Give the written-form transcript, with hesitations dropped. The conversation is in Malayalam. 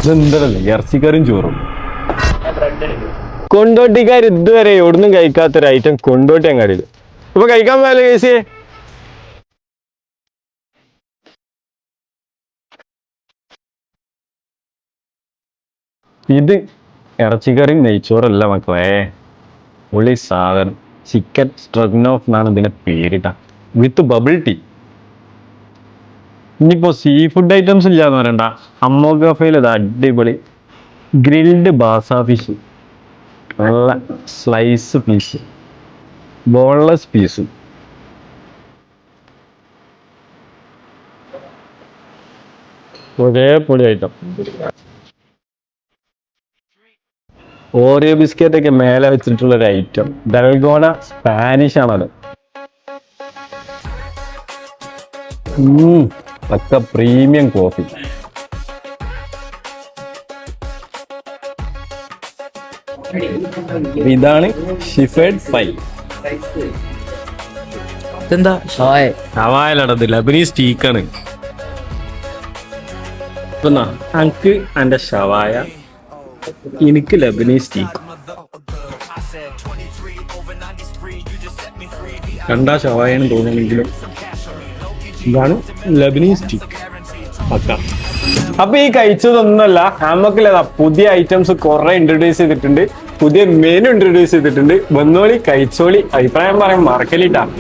ഇതെന്തല്ലേ ഇറച്ചിക്കറിയും ചോറും. കൊണ്ടോട്ടിക്കാർ ഇതുവരെ എവിടുന്നും കഴിക്കാത്തൊരു ഐറ്റം കൊണ്ടോട്ടി അങ്ങാടിയിൽ ഇപ്പൊ കഴിക്കാൻ പോയാലോ കേസിയെ. ഇത് ഇറച്ചിക്കറിയും നെയ്ച്ചോറല്ല മക്കളെ, ഉള്ളി സാധനം ചിക്കൻ സ്ട്രഗ്നോഫ് എന്നാണ് ഇതിന്റെ പേരിട്ട, വിത്ത് ബബിൾ ടീ. ഇനിയിപ്പോ സീ ഫുഡ് ഐറ്റംസ് ഇല്ലാന്ന് പറയണ്ട, അമ്മോ കഫേയിൽ ഇത് അടിപൊളി ഗ്രിൽഡ് ബാസ ഫിഷ്, നല്ല സ്ലൈസ് പീസ്, ബോൺലെസ് പീസ്. ഒരേ പൊളി ഐറ്റം. ഓറിയോ ബിസ്ക്കറ്റ് ഒക്കെ മേലെ വെച്ചിട്ടുള്ള ഒരു ഐറ്റം, ഡൽഗോണ സ്പാനിഷ് ആണല്ലോ. ഒക്കെ പ്രീമിയം കോഫി. ഇതാണ് ഷിഫേഡ് പൈ. ഇതെന്താ ഹവായിലടത് ലബനീസ് ടീക്കാണ്. അനക്ക് എന്റെ ഷവായ, എനിക്ക് ലബനീസ് ടീക്ക്. കണ്ടാ ഷവായെന്ന് തോന്നുന്നെങ്കിലും ഇതാണ് ലബനീസ് ടീക്ക് പക്ക. അപ്പൊ ഈ കഴിച്ചതൊന്നുമല്ല, നമുക്കില്ലതാ പുതിയ ഐറ്റംസ് കുറെ ഇൻട്രൊഡ്യൂസ് ചെയ്തിട്ടുണ്ട്, പുതിയ മെനു ഇൻട്രൊഡ്യൂസ് ചെയ്തിട്ടുണ്ട്. വന്നോളി കഴിച്ചോളി, അഭിപ്രായം പറയാൻ മറക്കലിട്ടാ.